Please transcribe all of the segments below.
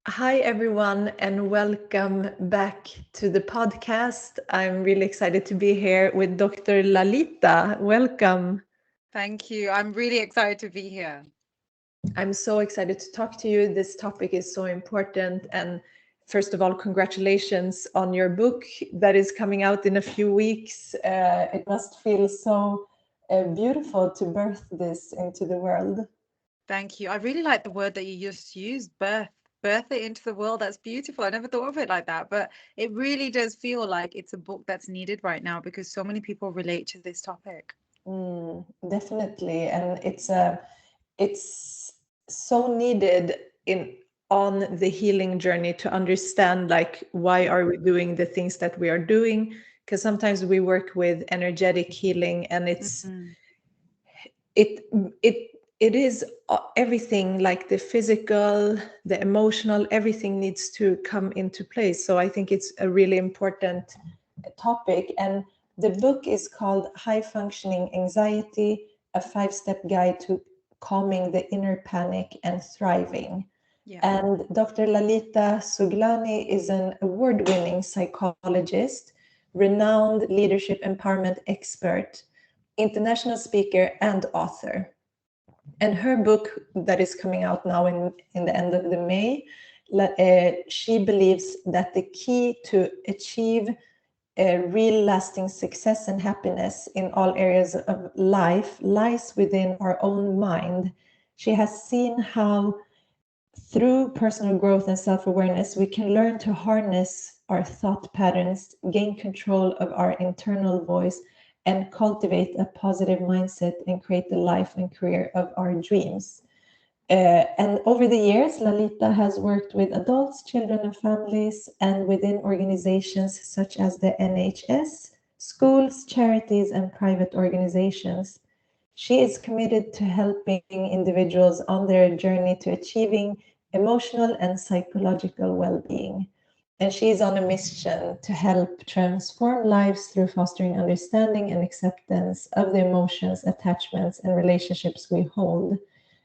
Hi, everyone, and welcome back to the podcast. I'm really excited to be here with Dr. Lalita. Welcome. Thank you. I'm really excited to be here. I'm so excited to talk to you. This topic is so important. And first of all, congratulations on your book that is coming out in a few weeks. It must feel so beautiful to birth this into the world. Thank you. I really like the word that you just used, birth it into the world. That's beautiful. I never thought of it like that, but it really does feel like it's a book that's needed right now because so many people relate to this topic. Definitely. And it's so needed in on the healing journey to understand like why are we doing the things that we are doing, because sometimes we work with energetic healing and Mhm. it it it is everything, like the physical, the emotional, everything needs to come into place. So I think it's a really important topic. And the book is called High Functioning Anxiety, a 5-step guide to calming the inner panic and thriving. Yeah. And Dr. Lalita Suglani is an award-winning psychologist, renowned leadership empowerment expert, international speaker, and author. And her book that is coming out now in the end of the May, she believes that the key to achieve a real lasting success and happiness in all areas of life lies within our own mind. She has seen how through personal growth and self-awareness, we can learn to harness our thought patterns, gain control of our internal voice, and cultivate a positive mindset and create the life and career of our dreams. And over the years, Lalita has worked with adults, children, and families, and within organizations such as the NHS, schools, charities, and private organizations. She is committed to helping individuals on their journey to achieving emotional and psychological well being. And she is on a mission to help transform lives through fostering understanding and acceptance of the emotions, attachments, and relationships we hold.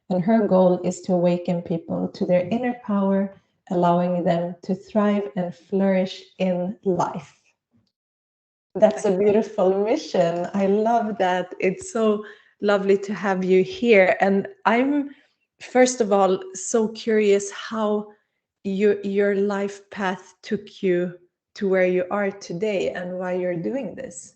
And her goal is to awaken people to their inner power, allowing them to thrive and flourish in life. That's a beautiful mission. I love that. It's so lovely to have you here. And I'm, first of all, so curious how your life path took you to where you are today and why you're doing this.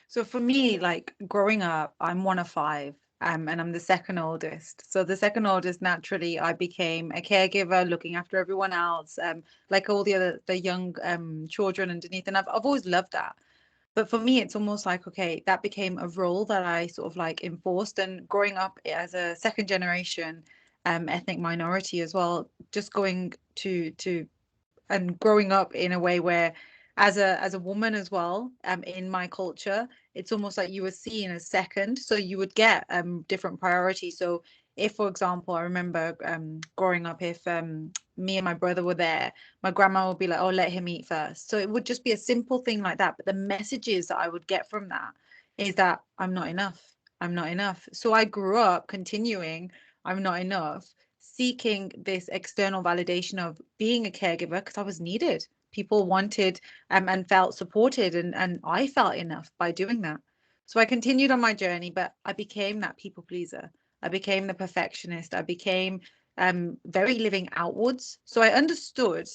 So for me, like growing up, I'm one of five, and I'm the second oldest. So the second oldest, naturally, I became a caregiver, looking after everyone else, like all the young children underneath. And I've always loved that. But for me, it's almost like, okay, that became a role that I sort of like enforced. And growing up as a second generation ethnic minority as well, just going to and growing up in a way where as a woman as well, in my culture, it's almost like you were seen as second, so you would get different priorities. So if, for example, I remember growing up, if me and my brother were there, my grandma would be like, oh, let him eat first. So it would just be a simple thing like that, but the messages that I would get from that is that I'm not enough, I'm not enough. So I grew up continuing I'm not enough, seeking this external validation of being a caregiver because I was needed. People wanted and felt supported, and I felt enough by doing that. So I continued on my journey, but I became that people pleaser. I became the perfectionist. I became very living outwards. So I understood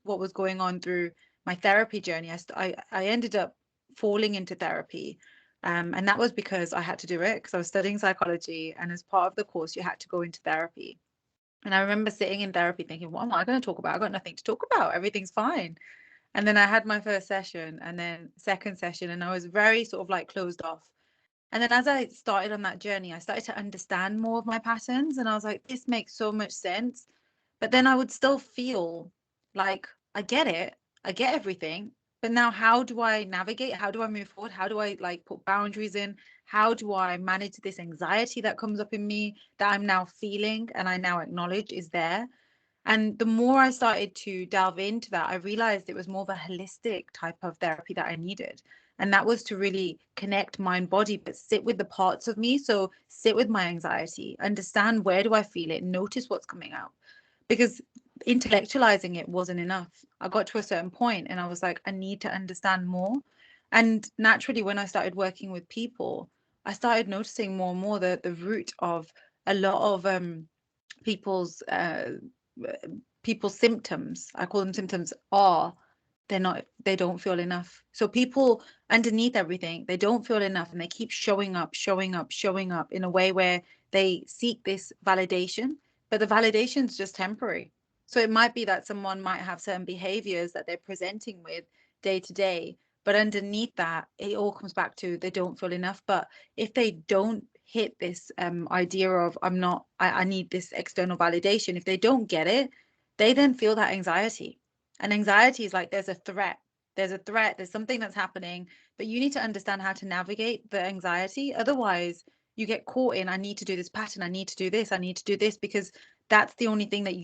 what was going on through my therapy journey. I ended up falling into therapy. And that was because I had to do it because I was studying psychology. And as part of the course, you had to go into therapy. And I remember sitting in therapy thinking, what am I going to talk about? I've got nothing to talk about. Everything's fine. And then I had my first session and then second session, and I was very sort of like closed off. And then as I started on that journey, I started to understand more of my patterns. And I was like, this makes so much sense. But then I would still feel like I get it, I get everything. But now how do I navigate? How do I move forward? How do I like put boundaries in? How do I manage this anxiety that comes up in me that I'm now feeling and I now acknowledge is there? And the more I started to delve into that, I realized it was more of a holistic type of therapy that I needed. And that was to really connect mind body, but sit with the parts of me. So sit with my anxiety, understand where do I feel it, notice what's coming out. Because intellectualizing it wasn't enough. I got to a certain point and I was like, I need to understand more. And naturally, when I started working with people, I started noticing more and more the root of a lot of people's symptoms, I call them symptoms, are they don't feel enough. So people underneath everything, they don't feel enough, and they keep showing up in a way where they seek this validation, but the validation is just temporary. So it might be that someone might have certain behaviors that they're presenting with day to day, but underneath that, it all comes back to they don't feel enough. But if they don't hit this idea of I need this external validation, if they don't get it, they then feel that anxiety. And anxiety is like there's a threat, there's something that's happening, but you need to understand how to navigate the anxiety. Otherwise, you get caught in, I need to do this pattern, I need to do this, I need to do this, because that's the only thing that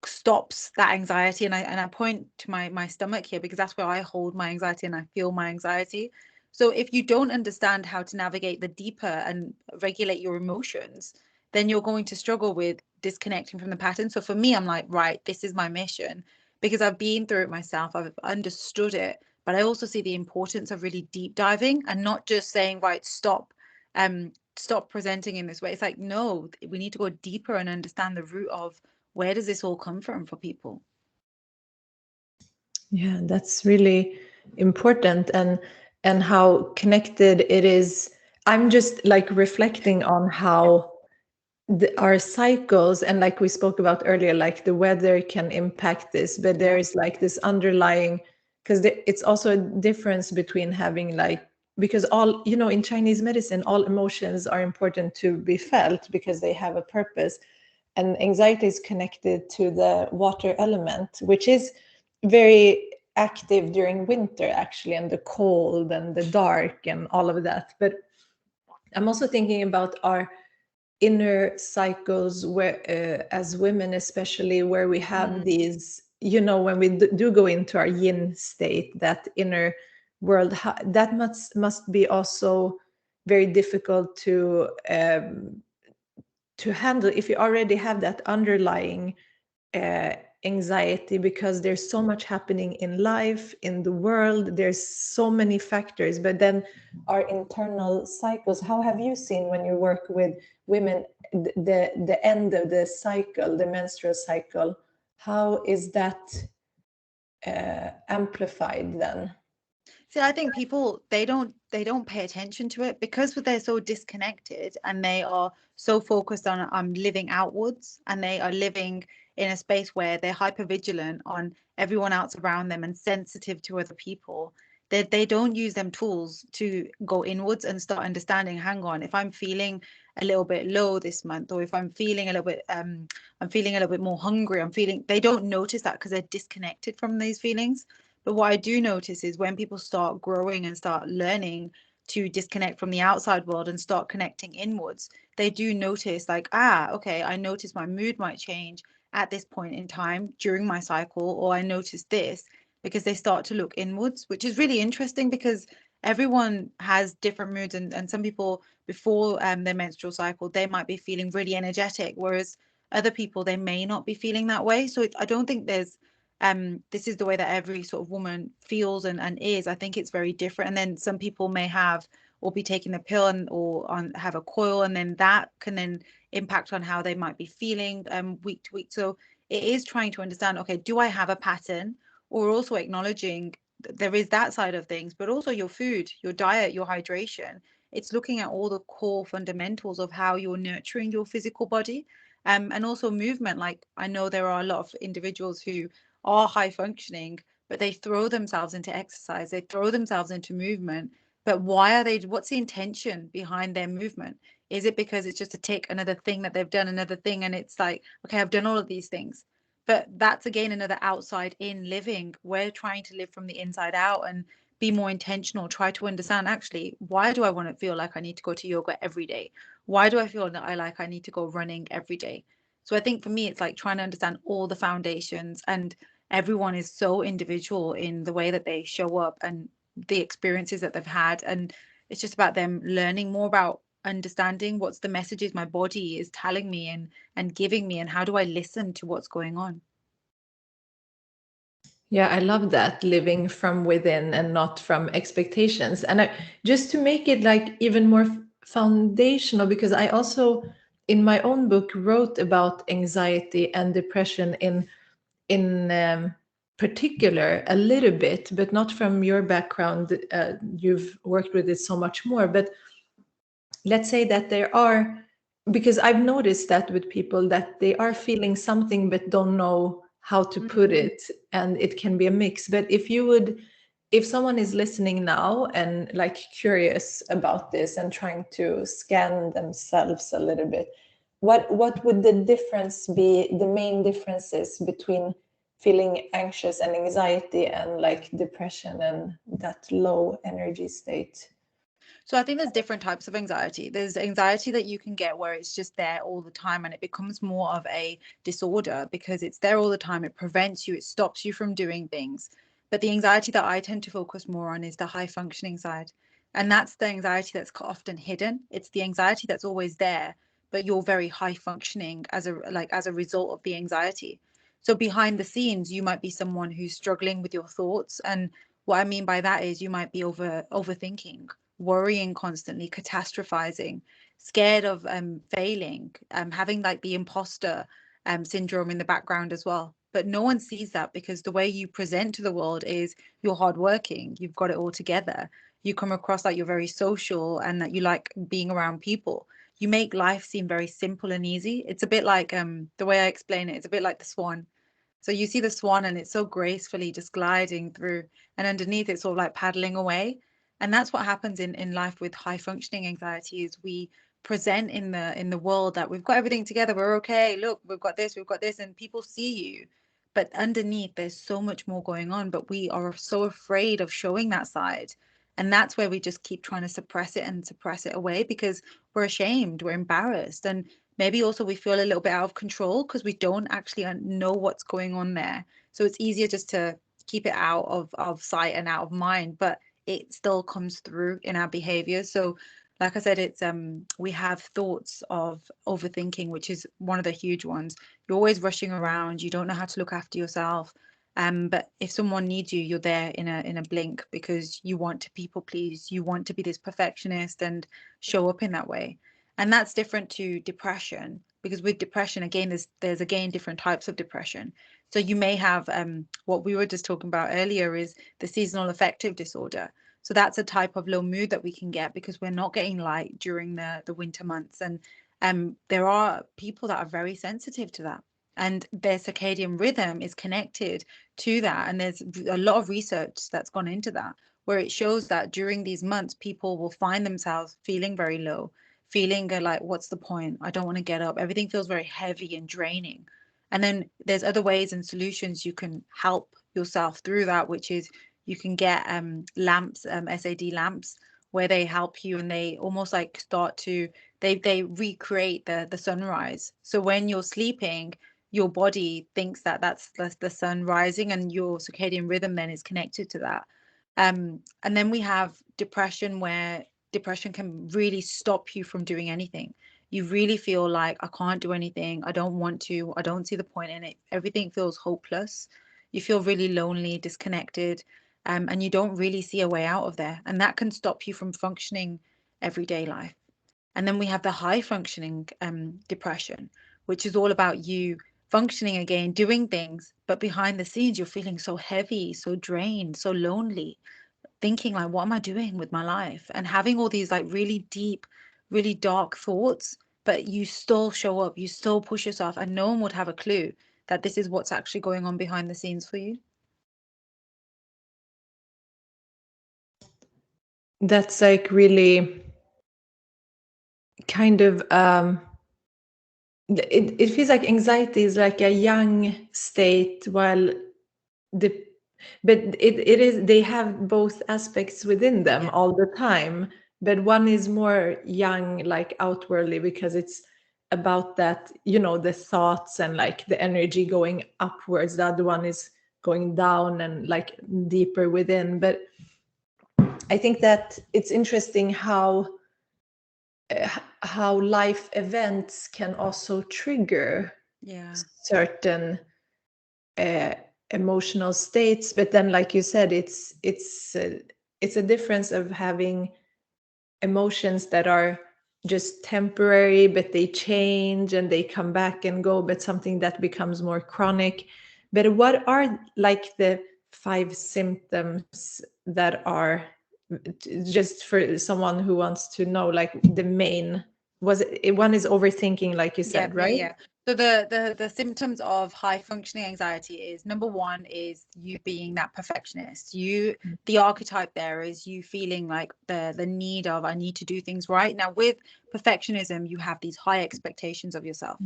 stops that anxiety. And I point to my stomach here because that's where I hold my anxiety and I feel my anxiety. So if you don't understand how to navigate the deeper and regulate your emotions, then you're going to struggle with disconnecting from the pattern. So for me, I'm like, right, this is my mission, because I've been through it myself, I've understood it, but I also see the importance of really deep diving and not just saying, right, stop presenting in this way. It's like, no, we need to go deeper and understand the root of where does this all come from for people. Yeah, that's really important, and how connected it is. I'm just like reflecting on how our cycles, and like we spoke about earlier, like the weather can impact this, but there is like this underlying, because it's also a difference between having like, because all, you know, in Chinese medicine, all emotions are important to be felt because they have a purpose. And anxiety is connected to the water element, which is very active during winter actually, and the cold and the dark and all of that. But I'm also thinking about our inner cycles, where as women especially, where we have these, you know, when we do go into our yin state, that inner world, that must be also very difficult to handle if you already have that underlying anxiety, because there's so much happening in life, in the world, there's so many factors. But then our internal cycles, how have you seen when you work with women, the end of the cycle, the menstrual cycle, how is that amplified then? See, I think people, they don't pay attention to it because they're so disconnected and they are so focused on living outwards, and they are living in a space where they're hyper vigilant on everyone else around them and sensitive to other people. They don't use them tools to go inwards and start understanding, hang on, if I'm feeling a little bit low this month, or if I'm feeling a little bit I'm feeling a little bit more hungry, they don't notice that because they're disconnected from these feelings. But what I do notice is when people start growing and start learning to disconnect from the outside world and start connecting inwards, they do notice like, okay, I notice my mood might change at this point in time during my cycle, or I notice this, because they start to look inwards, which is really interesting because everyone has different moods, and some people before their menstrual cycle, they might be feeling really energetic, whereas other people, they may not be feeling that way. So I don't think there's this is the way that every sort of woman feels and is. I think it's very different. And then some people may have or be taking the pill or have a coil, and then that can then impact on how they might be feeling week to week. So it is trying to understand, okay, do I have a pattern? Or also acknowledging there is that side of things, but also your food, your diet, your hydration. It's looking at all the core fundamentals of how you're nurturing your physical body. And also movement. Like I know there are a lot of individuals who are high functioning, but they throw themselves into exercise, they throw themselves into movement. But what's the intention behind their movement? Is it because it's just to tick another thing that they've done, another thing, and it's like, okay, I've done all of these things. But that's again another outside in living. We're trying to live from the inside out and be more intentional, try to understand, actually, why do I want to feel like I need to go to yoga every day? Why do I feel that I need to go running every day? So I think for me, it's like trying to understand all the foundations, and everyone is so individual in the way that they show up and the experiences that they've had. And it's just about them learning more about understanding what's the messages my body is telling me and giving me, and how do I listen to what's going on. Yeah, I love that, living from within and not from expectations. And just to make it like even more foundational, because I also in my own book wrote about anxiety and depression in particular a little bit, but not from your background. You've worked with it so much more. But let's say that there are, because I've noticed that with people that they are feeling something but don't know how to put it, and it can be a mix. But if someone is listening now and like curious about this and trying to scan themselves a little bit, what would the difference be, the main differences between feeling anxious and anxiety and like depression and that low energy state? So I think there's different types of anxiety. There's anxiety that you can get where it's just there all the time, and it becomes more of a disorder because it's there all the time. It prevents you, it stops you from doing things. But the anxiety that I tend to focus more on is the high functioning side. And that's the anxiety that's often hidden. It's the anxiety that's always there, but you're very high functioning as a result of the anxiety. So behind the scenes, you might be someone who's struggling with your thoughts. And what I mean by that is you might be overthinking, worrying constantly, catastrophizing, scared of failing, having like the imposter syndrome in the background as well. But no one sees that because the way you present to the world is you're hardworking, you've got it all together. You come across like you're very social and that you like being around people. You make life seem very simple and easy. It's a bit like the way I explain it, it's a bit like the swan. So you see the swan and it's so gracefully just gliding through, and underneath it's sort of like paddling away. And that's what happens in life with high functioning anxiety is we present in the world that we've got everything together, we're okay, look, we've got this, and people see you. But underneath there's so much more going on, but we are so afraid of showing that side. And that's where we just keep trying to suppress it and suppress it away because we're ashamed, we're embarrassed, and maybe also we feel a little bit out of control because we don't actually know what's going on there. So it's easier just to keep it out of sight and out of mind, but it still comes through in our behavior. So like I said, it's we have thoughts of overthinking, which is one of the huge ones. You're always rushing around, you don't know how to look after yourself. But if someone needs you, you're there in a blink because you want to people please, you want to be this perfectionist and show up in that way. And that's different to depression because with depression, again, there's again different types of depression. So you may have what we were just talking about earlier is the seasonal affective disorder. So that's a type of low mood that we can get because we're not getting light during the winter months. And there are people that are very sensitive to that. And their circadian rhythm is connected to that. And there's a lot of research that's gone into that, where it shows that during these months, people will find themselves feeling very low, feeling like, what's the point? I don't want to get up. Everything feels very heavy and draining. And then there's other ways and solutions you can help yourself through that, which is you can get lamps, SAD lamps, where they help you and they almost like start to, they recreate the sunrise. So when you're sleeping, your body thinks that that's the sun rising and your circadian rhythm then is connected to that. And then we have depression, where depression can really stop you from doing anything. You really feel like, I can't do anything. I don't want to. I don't see the point in it. Everything feels hopeless. You feel really lonely, disconnected, and you don't really see a way out of there. And that can stop you from functioning everyday life. And then we have the high functioning depression, which is all about you functioning again, doing things, but behind the scenes, you're feeling so heavy, so drained, so lonely, thinking like, what am I doing with my life? And having all these like really deep, really dark thoughts, but you still show up, you still push yourself, and no one would have a clue that this is what's actually going on behind the scenes for you. That's like really kind of it feels like anxiety is like a young state, while the but it is, they have both aspects within them all the time, but one is more young, like outwardly, because it's about that, you know, the thoughts and like the energy going upwards. The other one is going down and like deeper within. But I think that it's interesting how how life events can also trigger certain emotional states. But then, like you said, it's a difference of having emotions that are just temporary, but they change and they come back and go, but something that becomes more chronic. But what are like the 5 symptoms that are, just for someone who wants to know, like the main, was it one is overthinking, like you said, right? Yeah. So the symptoms of high functioning anxiety is, number one is you being that perfectionist. The archetype there is you feeling like the need of, I need to do things right. Now with perfectionism, you have these high expectations of yourself.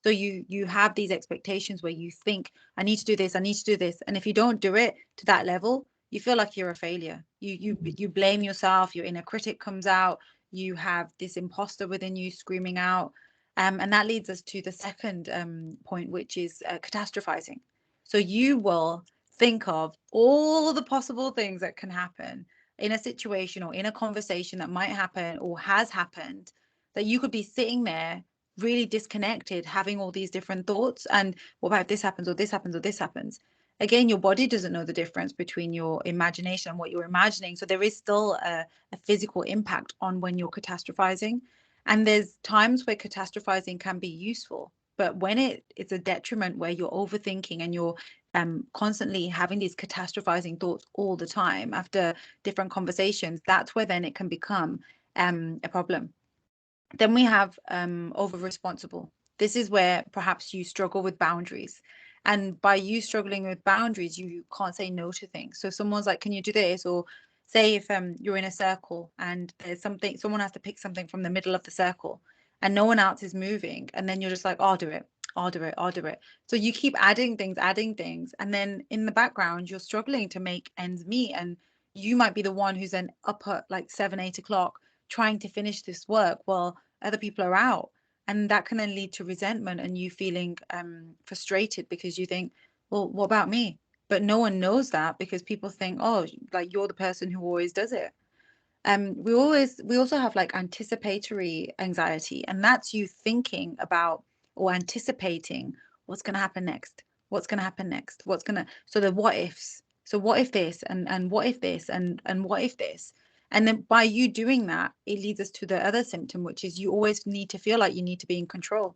So you have these expectations where you think, I need to do this, I need to do this. And if you don't do it to that level, you feel like you're a failure. You blame yourself, your inner critic comes out, you have this imposter within you screaming out. And that leads us to the second point, which is catastrophizing. So you will think of all the possible things that can happen in a situation or in a conversation that might happen or has happened, that you could be sitting there really disconnected, having all these different thoughts. And what about if this happens or this happens or this happens? Again, your body doesn't know the difference between your imagination and what you're imagining. So there is still a physical impact on when you're catastrophizing. And there's times where catastrophizing can be useful, but when it's a detriment where you're overthinking and you're constantly having these catastrophizing thoughts all the time after different conversations, that's where then it can become a problem. Then we have over responsible. This is where perhaps you struggle with boundaries. And by you struggling with boundaries, you can't say no to things. So someone's like, can you do this? Or say if you're in a circle and there's something, someone has to pick something from the middle of the circle and no one else is moving. And then you're just like, I'll do it. I'll do it. I'll do it. So you keep adding things. And then in the background, you're struggling to make ends meet. And you might be the one who's then up at like 7, 8 o'clock trying to finish this work while other people are out. And that can then lead to resentment and you feeling frustrated because you think, well, what about me? But no one knows that because people think, oh, like you're the person who always does it. We also have like anticipatory anxiety, and that's you thinking about or anticipating what's going to happen next, so the what ifs. So what if this and what if this and what if this? And then by you doing that, it leads us to the other symptom, which is you always need to feel like you need to be in control.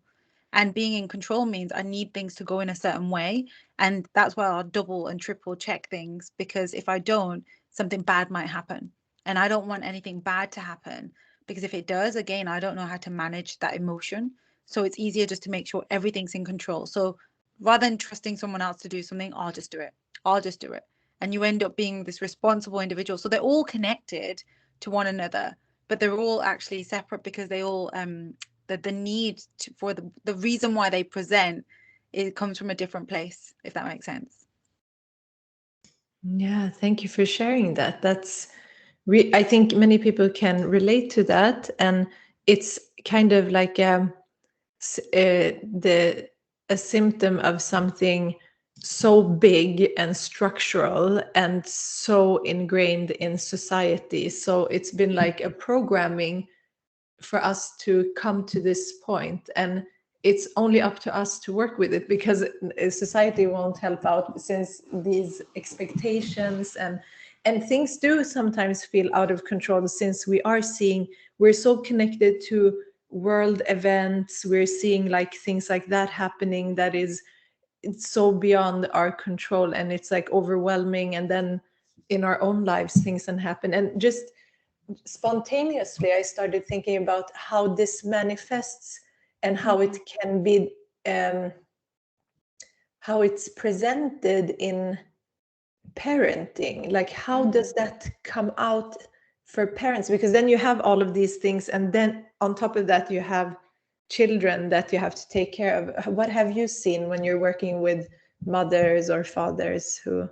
And being in control means I need things to go in a certain way. And that's why I'll double and triple check things, because if I don't, something bad might happen. And I don't want anything bad to happen, because if it does, again, I don't know how to manage that emotion. So it's easier just to make sure everything's in control. So rather than trusting someone else to do something, I'll just do it. I'll just do it. And you end up being this responsible individual. So they're all connected to one another, but they're all actually separate because they all the need for the reason why they present, it comes from a different place, if that makes sense. Yeah, thank you for sharing that. That's I think many people can relate to that, and it's kind of like a symptom of something so big and structural and so ingrained in society. So it's been like a programming for us to come to this point, and it's only up to us to work with it, because society won't help out, since these expectations and things do sometimes feel out of control, since we're so connected to world events, we're seeing like things like that happening, that is, it's so beyond our control, and it's like overwhelming. And then in our own lives things can happen, and just spontaneously I started thinking about how this manifests and how it can be how it's presented in parenting. Like, how does that come out for parents? Because then you have all of these things, and then on top of that you have children that you have to take care of. What have you seen when you're working with mothers or fathers who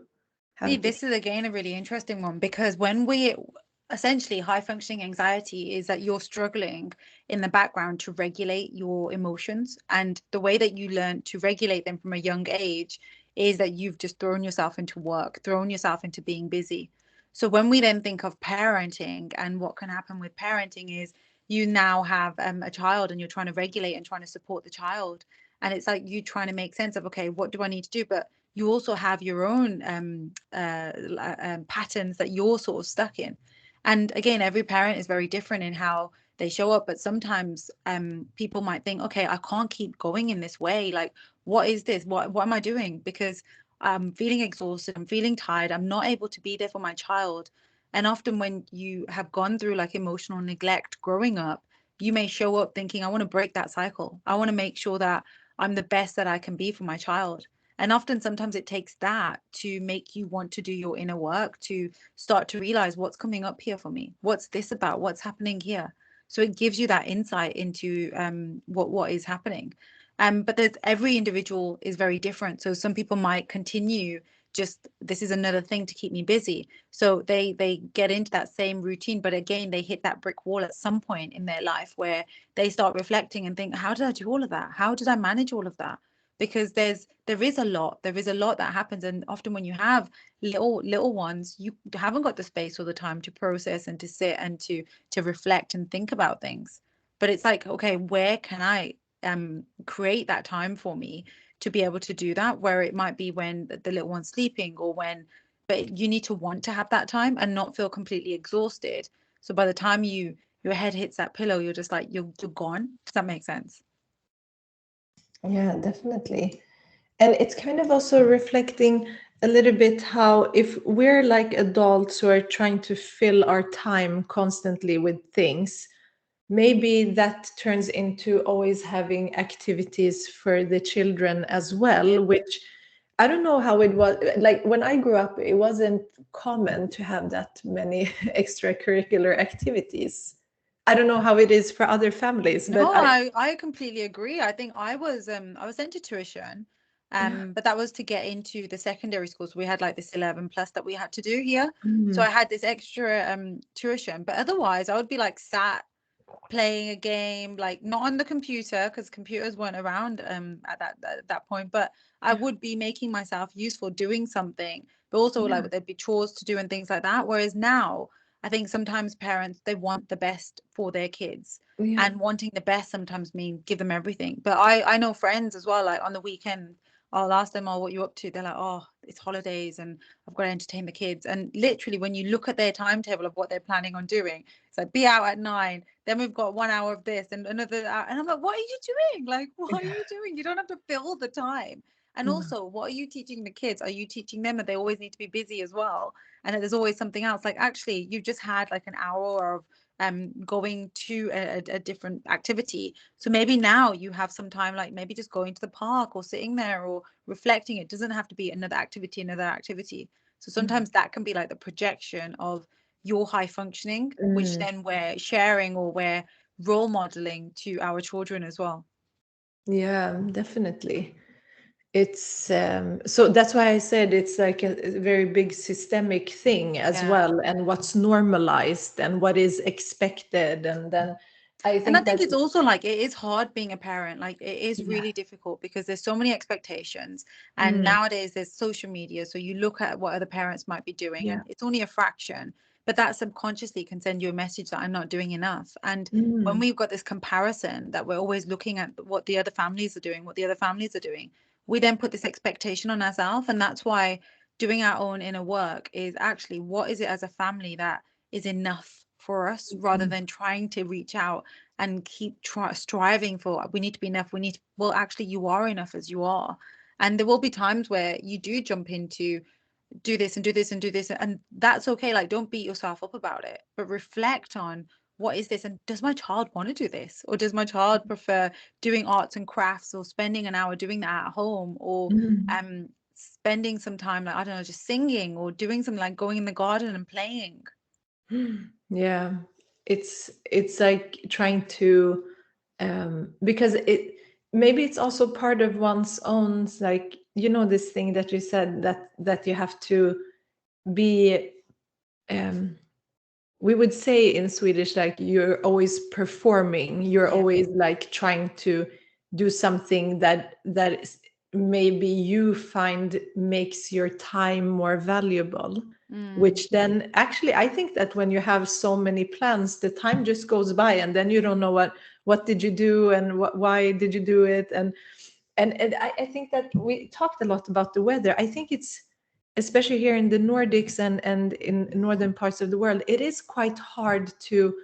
have See, this is again a really interesting one, because when we essentially, high functioning anxiety is that you're struggling in the background to regulate your emotions. And the way that you learn to regulate them from a young age is that you've just thrown yourself into work, thrown yourself into being busy. So when we then think of parenting, and what can happen with parenting is you now have a child and you're trying to regulate and trying to support the child. And it's like you trying to make sense of, okay, what do I need to do? But you also have your own patterns that you're sort of stuck in. And again, every parent is very different in how they show up. But sometimes people might think, okay, I can't keep going in this way. Like, what is this? What am I doing? Because I'm feeling exhausted, I'm feeling tired, I'm not able to be there for my child. And often when you have gone through like emotional neglect growing up, you may show up thinking, I want to break that cycle. I want to make sure that I'm the best that I can be for my child. And often sometimes it takes that to make you want to do your inner work, to start to realize what's coming up here for me. What's this about? What's happening here? So it gives you that insight into what is happening. But there's every individual is very different. So some people might continue just, this is another thing to keep me busy. So they get into that same routine, but again, they hit that brick wall at some point in their life where they start reflecting and think, how did I do all of that? How did I manage all of that? Because there is a lot that happens. And often when you have little ones, you haven't got the space or the time to process and to sit and to reflect and think about things. But it's like, okay, where can I create that time for me to be able to do that, where it might be when the little one's sleeping or when, but you need to want to have that time and not feel completely exhausted. So by the time your head hits that pillow, you're just like, you're gone. Does that make sense? Yeah, definitely. And it's kind of also reflecting a little bit how if we're like adults who are trying to fill our time constantly with things, maybe that turns into always having activities for the children as well, which I don't know how it was. Like when I grew up, it wasn't common to have that many extracurricular activities. I don't know how it is for other families, No, but I completely agree. I think I was sent to tuition, yeah. but that was to get into the secondary schools. We had like this 11 plus that we had to do here. So Mm. I had this extra tuition, but otherwise I would be like sat playing a game, like not on the computer because computers weren't around at that point, but I Yeah. would be making myself useful doing something, but also Yeah. like there'd be chores to do and things like that. Whereas now I think sometimes parents, they want the best for their kids, Yeah. and wanting the best sometimes mean give them everything. But I know friends as well, like on the weekend I'll ask them, oh, what you up to? They're like, oh, it's holidays and I've got to entertain the kids. And literally when you look at their timetable of what they're planning on doing, it's like, be out at 9, then we've got 1 hour of this and another hour. And I'm like, what are you doing? Like, what are Yeah. you doing? You don't have to fill the time. And No. also, what are you teaching the kids? Are you teaching them that they always need to be busy as well? And that there's always something else. Like, actually, you've just had like an hour of going to a different activity. So maybe now you have some time, like maybe just going to the park or sitting there or reflecting. It doesn't have to be another activity. So sometimes that can be like the projection of your high functioning, which Mm. then we're sharing or we're role modeling to our children as well. Yeah, definitely. It's so that's why I said it's like a very big systemic thing as Yeah. well, and what's normalized and what is expected. And then I And I think that, think it's also like it is hard being a parent. Like it is yeah. really difficult because there's so many expectations. And Mm. nowadays there's social media. So you look at what other parents might be doing Yeah. and it's only a fraction, but that subconsciously can send you a message that I'm not doing enough. And when Mm. we've got this comparison that we're always looking at what the other families are doing, what the other families are doing, we then put this expectation on ourselves. And that's why doing our own inner work is actually, what is it as a family that is enough for us, rather Mm. than trying to reach out and keep striving for, we need to be enough, well, actually you are enough as you are. And there will be times where you do jump into do this and do this and do this, and that's okay. Like, don't beat yourself up about it, but reflect on, what is this, and does my child want to do this, or does my child prefer doing arts and crafts or spending an hour doing that at home, or Mm. spending some time, like, I don't know, just singing or doing something like going in the garden and playing. Yeah, it's like trying to because it maybe it's also part of one's own, like, this thing that you said, that you have to be um we would say in Swedish, like, you're always performing, you're Yeah. always like trying to do something that is maybe you find makes your time more valuable, which then actually I think that when you have so many plans, the time just goes by, and then you don't know what did you do and why did you do it. And I think that we talked a lot about the weather. I think it's, especially here in the Nordics and in northern parts of the world, it is quite hard to,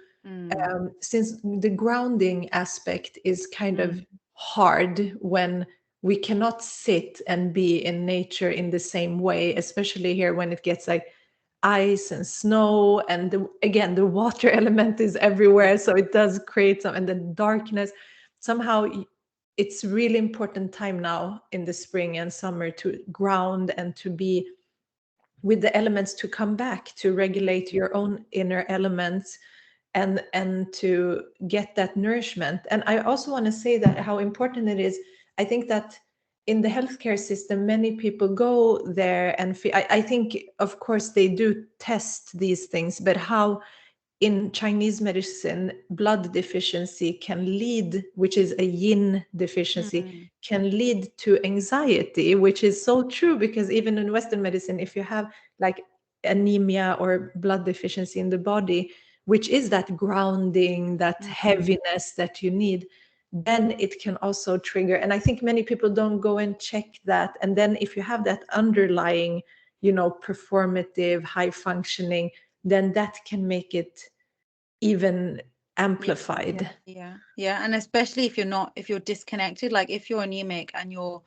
since the grounding aspect is kind of hard when we cannot sit and be in nature in the same way, especially here when it gets like ice and snow, and again the water element is everywhere, so it does create some, and the darkness. Somehow it's really important time now in the spring and summer to ground and to be with the elements, to come back to regulate your own inner elements and to get that nourishment. And I also want to say that how important it is. I think that in the healthcare system, many people go there and I think of course they do test these things, but how in Chinese medicine, blood deficiency can lead, which is a yin deficiency, can lead to anxiety, which is so true, because even in Western medicine, if you have like anemia or blood deficiency in the body, which is that grounding, that heaviness that you need, then it can also trigger. And I think many people don't go and check that. And then if you have that underlying, performative, high functioning, then that can make it even amplified. Yeah. And especially if you're disconnected, like if you're anemic and you're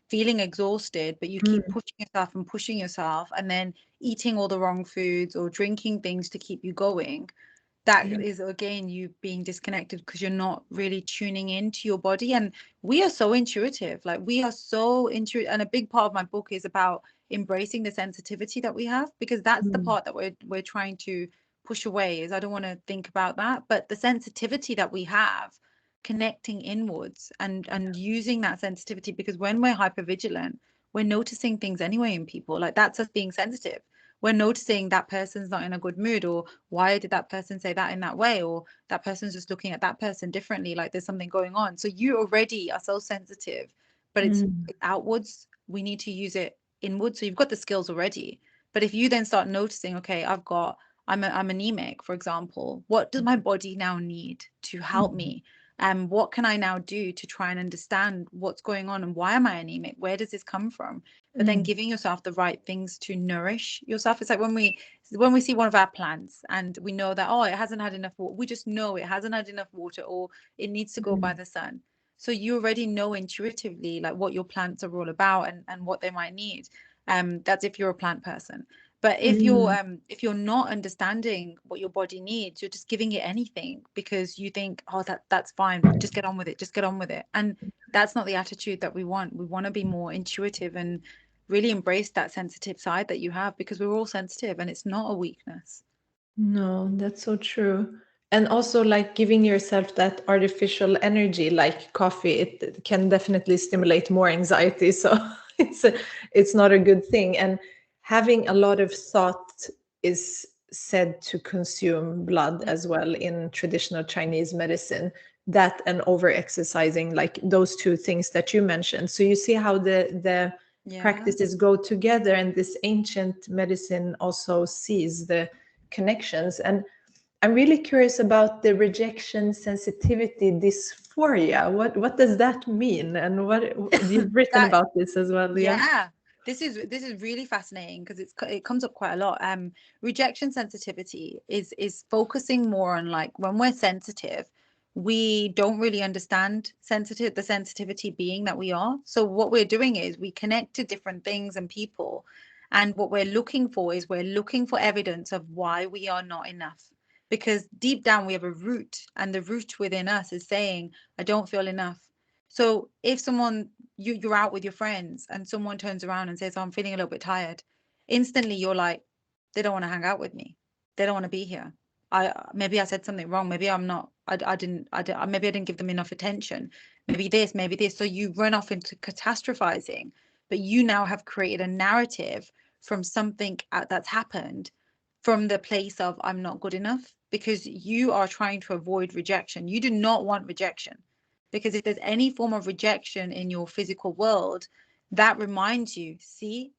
feeling exhausted, but you keep pushing yourself and then eating all the wrong foods or drinking things to keep you going, that is again you being disconnected because you're not really tuning into your body. And we are so intuitive, and a big part of my book is about embracing the sensitivity that we have, because that's the part that we're trying to push away. Is I don't want to think about that, but the sensitivity that we have, connecting inwards and using that sensitivity, because when we're hypervigilant, we're noticing things anyway in people. Like that's us being sensitive. We're noticing that person's not in a good mood, or why did that person say that in that way, or that person's just looking at that person differently, like there's something going on. So you already are so sensitive, but it's outwards. We need to use it inwards. So you've got the skills already, but if you then start noticing, okay, I'm anemic, for example, what does my body now need to help me? And what can I now do to try and understand what's going on and why am I anemic? Where does this come from? But then giving yourself the right things to nourish yourself. It's like when we see one of our plants and we know that, oh, it hasn't had enough water. We just know it hasn't had enough water, or it needs to go by the sun. So you already know intuitively like what your plants are all about and what they might need. That's if you're a plant person. But if you're not understanding what your body needs, you're just giving it anything because you think, oh, that's fine, just get on with it. And that's not the attitude that we want. We want to be more intuitive and really embrace that sensitive side that you have, because we're all sensitive and it's not a weakness. No, that's so true. And also like giving yourself that artificial energy like coffee, it can definitely stimulate more anxiety. So it's not a good thing. And having a lot of thought is said to consume blood as well in traditional Chinese medicine. That and over exercising, like those two things that you mentioned. So you see how the practices go together, and this ancient medicine also sees the connections. And I'm really curious about the rejection sensitivity dysphoria. What does that mean? And what you've written about this as well? Yeah. This is really fascinating because it comes up quite a lot. Rejection sensitivity is focusing more on like when we're sensitive, we don't really understand the sensitivity being that we are. So what we're doing is we connect to different things and people, and what we're looking for is evidence of why we are not enough. Because deep down we have a root, and the root within us is saying, I don't feel enough. So if you're out with your friends and someone turns around and says, oh, I'm feeling a little bit tired, instantly you're like, they don't want to hang out with me. They don't want to be here. Maybe I said something wrong. Maybe I'm not, maybe I didn't give them enough attention. Maybe this, maybe this. So you run off into catastrophizing, but you now have created a narrative from something that's happened from the place of I'm not good enough, because you are trying to avoid rejection. You do not want rejection. Because if there's any form of rejection in your physical world, that reminds you, see,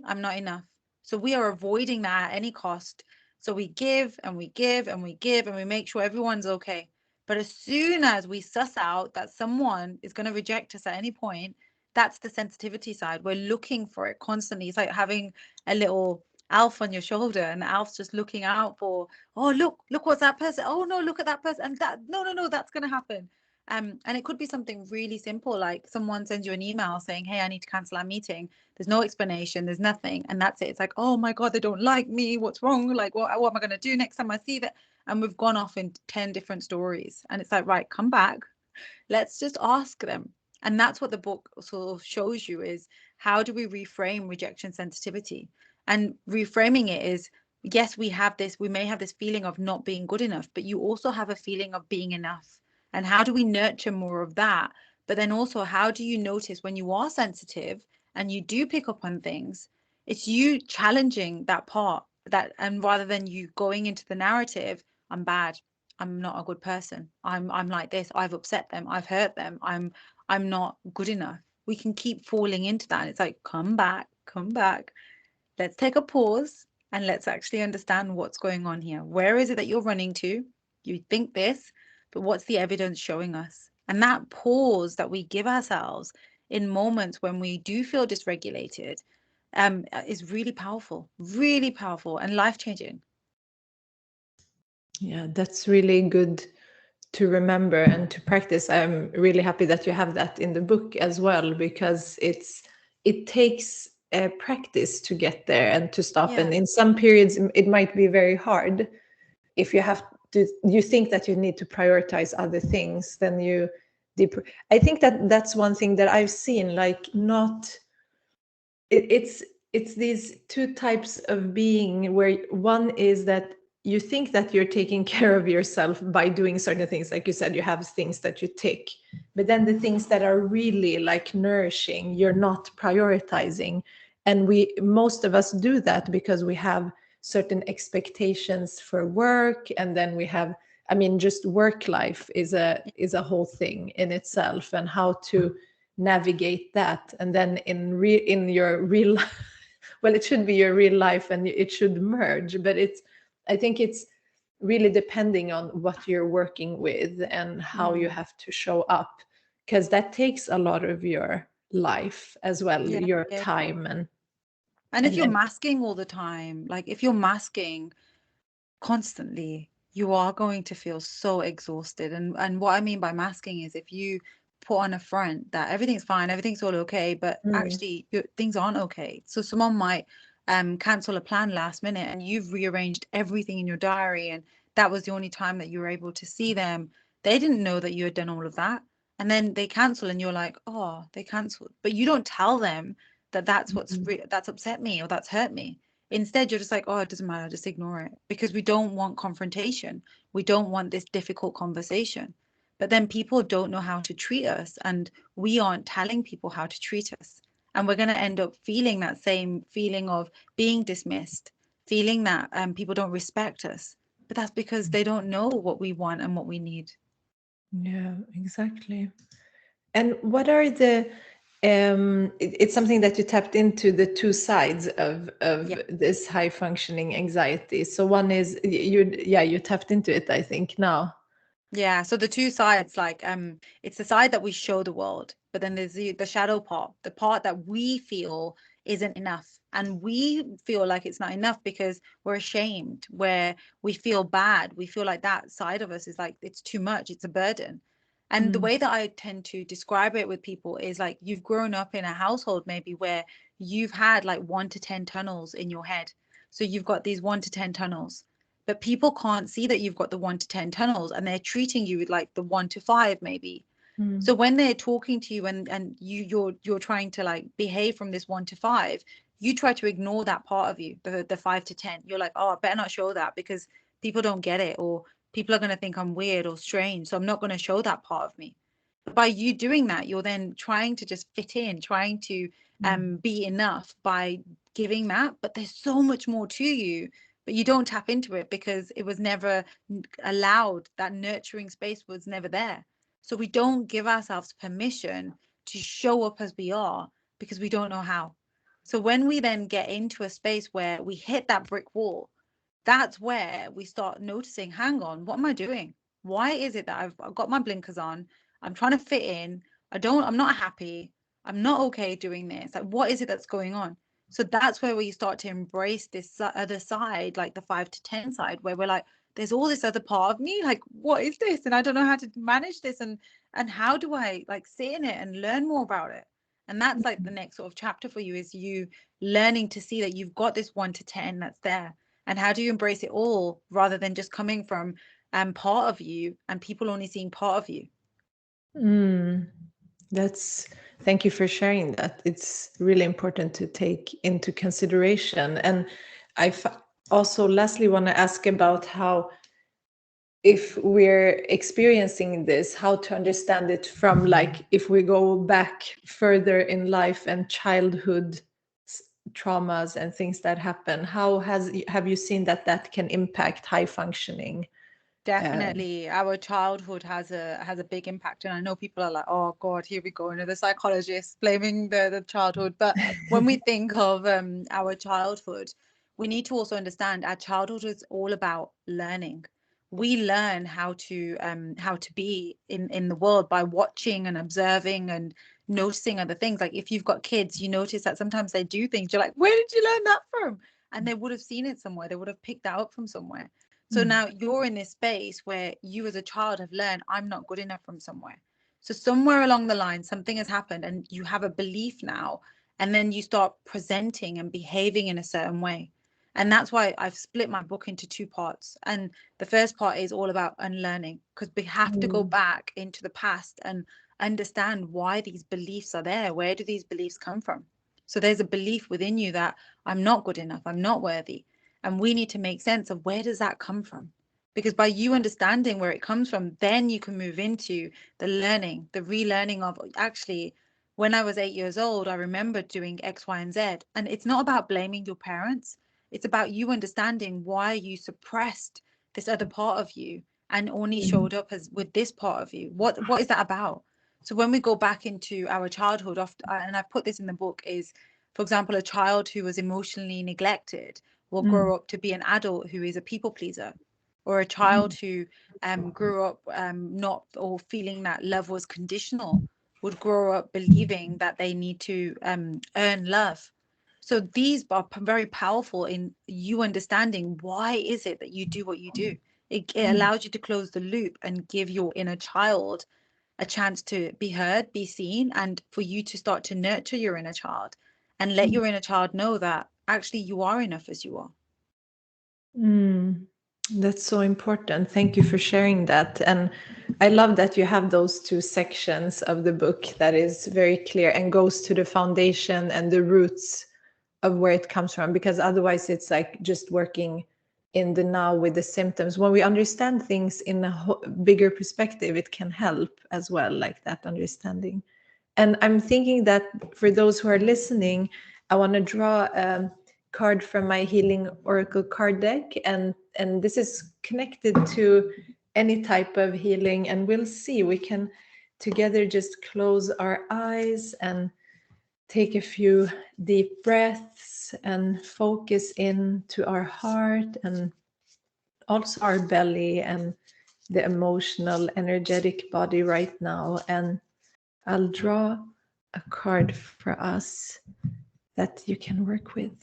I'm not enough. So we are avoiding that at any cost. So we give and we give and we give and we make sure everyone's okay. But as soon as we suss out that someone is going to reject us at any point, that's the sensitivity side. We're looking for it constantly. It's like having a little Alf on your shoulder, and the Alf's just looking out for, oh, look, what's that person? Oh no, look at that person. And that, no, that's going to happen. And it could be something really simple, like someone sends you an email saying, hey, I need to cancel our meeting. There's no explanation, there's nothing. And that's it. It's like, oh my God, they don't like me. What's wrong? Like, what am I going to do next time I see that? And we've gone off in 10 different stories. And it's like, right, come back. Let's just ask them. And that's what the book sort of shows you, is how do we reframe rejection sensitivity? And reframing it is, yes, we may have this feeling of not being good enough, but you also have a feeling of being enough. And how do we nurture more of that? But then also, how do you notice when you are sensitive and you do pick up on things? It's you challenging that part, that, and rather than you going into the narrative, I'm bad, I'm not a good person, I'm like this, I've upset them, I've hurt them, I'm not good enough. We can keep falling into that. And it's like, come back. Let's take a pause and let's actually understand what's going on here. Where is it that you're running to? You think this, but what's the evidence showing us? And that pause that we give ourselves in moments when we do feel dysregulated is really powerful and life-changing. Yeah, that's really good to remember and to practice. I'm really happy that you have that in the book as well, because it takes practice to get there and to stop. Yeah. And in some periods, it might be very hard. If you have to, you think that you need to prioritize other things, then I think that that's one thing that I've seen, like, not it's these two types of being, where one is that you think that you're taking care of yourself by doing certain things, like you said, you have things that you tick, but then the things that are really like nourishing, you're not prioritizing. And most of us do that because we have certain expectations for work, and then we have, I mean, just work life is a whole thing in itself, and how to navigate that. And then in your real well, it should be your real life and it should merge, but I think it's really depending on what you're working with and how you have to show up, because that takes a lot of your life as well, Yeah, your yeah. time. And if and you're then masking all the time, like if you're masking constantly, you are going to feel so exhausted. And what I mean by masking is, if you put on a front that everything's fine, everything's all okay, but actually things aren't okay. So someone might cancel a plan last minute, and you've rearranged everything in your diary, and that was the only time that you were able to see them. They didn't know that you had done all of that. And then they cancel and you're like, oh, they canceled. But you don't tell them that that's upset me or that's hurt me. Instead, you're just like, oh, it doesn't matter, just ignore it, because we don't want confrontation. We don't want this difficult conversation. But then people don't know how to treat us, and we aren't telling people how to treat us. And we're going to end up feeling that same feeling of being dismissed, feeling that people don't respect us. But that's because they don't know what we want and what we need. Yeah, exactly. And what are it's something that you tapped into, the two sides of Yeah. this high functioning anxiety. So one is you tapped into it, I think, now. Yeah, so the two sides, like it's the side that we show the world, but then there's the shadow part, the part that we feel isn't enough. And we feel like it's not enough because we're ashamed, where we feel bad. We feel like that side of us is like, it's too much, it's a burden. And the way that I tend to describe it with people is like, you've grown up in a household maybe where you've had like 1 to 10 tunnels in your head. So you've got these 1 to 10 tunnels, but people can't see that you've got the 1 to 10 tunnels, and they're treating you with like the 1 to 5 maybe. So when they're talking to you and you're trying to like behave from this 1 to 5, you try to ignore that part of you, the 5 to 10. You're like, oh, I better not show that because people don't get it, or people are going to think I'm weird or strange, so I'm not going to show that part of me. But by you doing that, you're then trying to just fit in, trying to be enough by giving that. But there's so much more to you, but you don't tap into it because it was never allowed. That nurturing space was never there. So we don't give ourselves permission to show up as we are, because we don't know how. So when we then get into a space where we hit that brick wall, that's where we start noticing, hang on, what am I doing? Why is it that I've got my blinkers on? I'm trying to fit in. I'm not happy. I'm not okay doing this. Like, what is it that's going on? So that's where we start to embrace this other side, like the 5 to 10 side, where we're like, there's all this other part of me. Like, what is this? And I don't know how to manage this. And how do I like sit in it and learn more about it? And that's like the next sort of chapter for you, is you learning to see that you've got this 1 to 10 that's there. And how do you embrace it all rather than just coming from part of you and people only seeing part of you? Thank you for sharing that. It's really important to take into consideration. And also lastly want to ask about how, if we're experiencing this, how to understand it from, like, if we go back further in life and childhood traumas and things that happen, have you seen that can impact high functioning? Definitely, our childhood has a big impact, and I know people are like, "Oh God, here we go, another psychologist blaming the childhood." But when we think of our childhood, we need to also understand our childhood is all about learning. We learn how to be in the world by watching and observing and noticing other things. Like if you've got kids, you notice that sometimes they do things. You're like, "Where did you learn that from?" And they would have seen it somewhere. They would have picked that up from somewhere. So now you're in this space where you as a child have learned, I'm not good enough from somewhere. So somewhere along the line, something has happened and you have a belief now, and then you start presenting and behaving in a certain way. And that's why I've split my book into 2 parts. And the first part is all about unlearning, because we have to go back into the past and understand why these beliefs are there. Where do these beliefs come from? So there's a belief within you that I'm not good enough, I'm not worthy. And we need to make sense of where does that come from? Because by you understanding where it comes from, then you can move into the learning, the relearning of, actually, when I was 8 years old, I remember doing X, Y, and Z. And it's not about blaming your parents. It's about you understanding why you suppressed this other part of you and only showed up as with this part of you. What is that about? So when we go back into our childhood, and I put this in the book, is, for example, a child who was emotionally neglected will grow up to be an adult who is a people pleaser, or a child who grew up not, or feeling that love was conditional, would grow up believing that they need to earn love. So these are very powerful in you understanding why is it that you do what you do. It allows you to close the loop and give your inner child a chance to be heard, be seen, and for you to start to nurture your inner child and let your inner child know that actually you are enough as you are. That's so important. Thank you for sharing that. And I love that you have those 2 sections of the book that is very clear and goes to the foundation and the roots of where it comes from, because otherwise it's like just working in the now with the symptoms. When we understand things in a bigger perspective, it can help as well, like that understanding. And I'm thinking that for those who are listening, I want to draw a card from my Healing Oracle card deck, and this is connected to any type of healing. And we'll see, we can together just close our eyes and take a few deep breaths and focus into our heart and also our belly and the emotional, energetic body right now. And I'll draw a card for us that you can work with.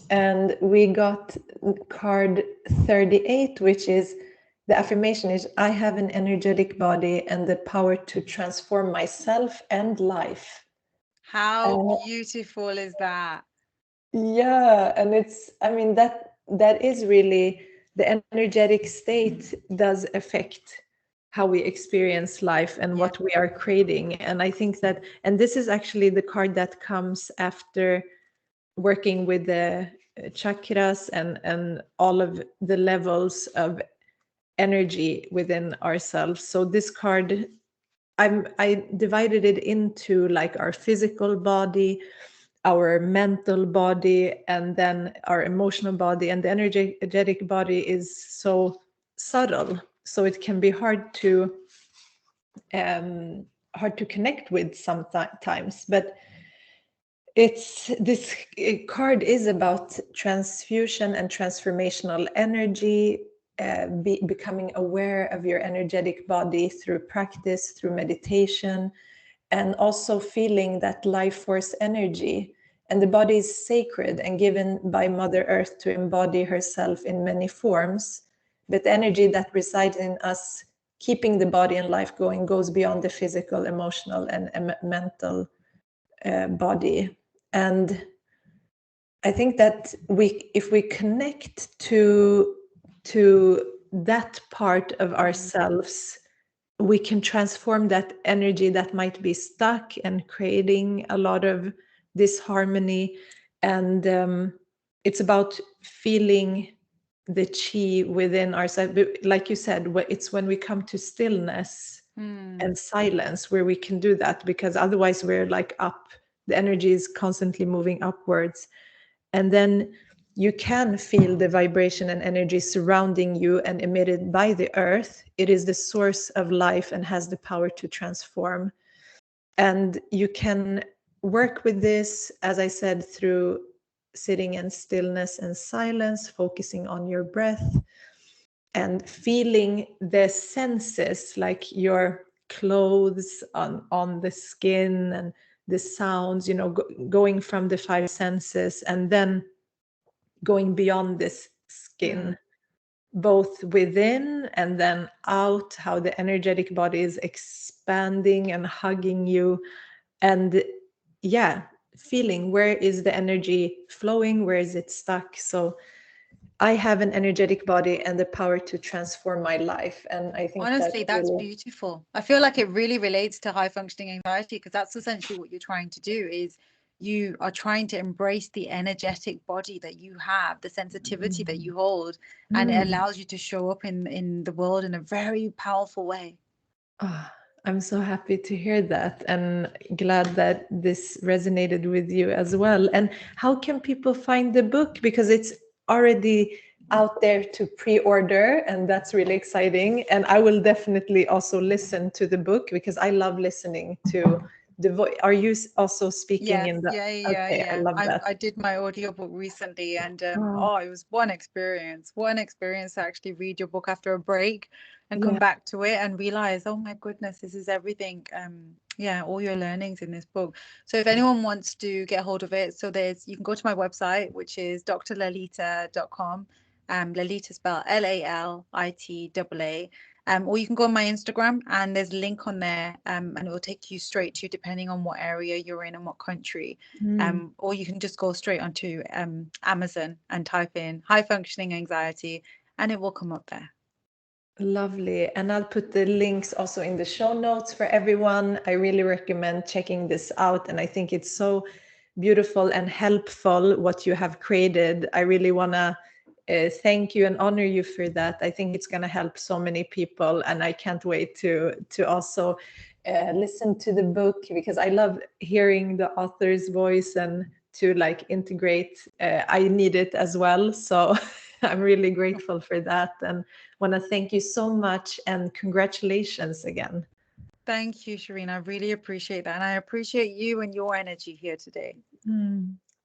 And we got card 38, which is the affirmation is, I have an energetic body and the power to transform myself and life. How beautiful is that? Yeah, and it's, I mean, that is really, the energetic state does affect how we experience life and what we are creating. And I think that, and this is actually the card that comes after working with the chakras and all of the levels of energy within ourselves. So this card, I divided it into like our physical body, our mental body, and then our emotional body. And the energetic body is so subtle, so it can be hard to hard to connect with sometimes. But it's this card is about transfusion and transformational energy, becoming aware of your energetic body through practice, through meditation, and also feeling that life force energy. And the body is sacred and given by Mother Earth to embody herself in many forms. But the energy that resides in us, keeping the body and life going, goes beyond the physical, emotional, and mental body. And I think that if we connect to that part of ourselves, we can transform that energy that might be stuck and creating a lot of disharmony. And it's about feeling the chi within ourselves. Like you said, it's when we come to stillness and silence where we can do that, because otherwise we're like up. The energy is constantly moving upwards. And then you can feel the vibration and energy surrounding you and emitted by the earth. It is the source of life and has the power to transform. And you can work with this, as I said, through sitting in stillness and silence, focusing on your breath and feeling the senses, like your clothes on the skin and the sounds, going from the five senses and then going beyond this skin, both within and then out, how the energetic body is expanding and hugging you. And feeling where is the energy flowing, where is it stuck. So I have an energetic body and the power to transform my life. And I think honestly, that's really beautiful. I feel like it really relates to high functioning anxiety, because that's essentially what you're trying to do. Is you are trying to embrace the energetic body that you have, the sensitivity that you hold, and it allows you to show up in the world in a very powerful way. I'm so happy to hear that, and glad that this resonated with you as well. And how can people find the book? Because it's already out there to pre-order, and that's really exciting. And I will definitely also listen to the book, because I love listening to the voice. Are you also speaking Yes, in the? Okay, I yeah. love that. I did my audiobook recently, and it Oh, was one experience to actually read your book after a break and come yeah. back to it and realize, oh my goodness, this is everything. All your learnings in this book. So if anyone wants to get hold of it, you can go to my website, which is drlalita.com. Lalita spelled Lalitaa. Or you can go on my Instagram, and there's a link on there, and it will take you straight to, depending on what area you're in and what country. Or you can just go straight onto Amazon and type in high functioning anxiety, and it will come up there. Lovely. And I'll put the links also in the show notes for everyone. I really recommend checking this out. And I think it's so beautiful and helpful what you have created. I really want to thank you and honor you for that. I think it's going to help so many people. And I can't wait to also listen to the book, because I love hearing the author's voice and to like integrate. I need it as well. So I'm really grateful for that, and want to thank you so much, and congratulations again. Thank you, Shireen. I really appreciate that. And I appreciate you and your energy here today.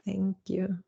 Thank you.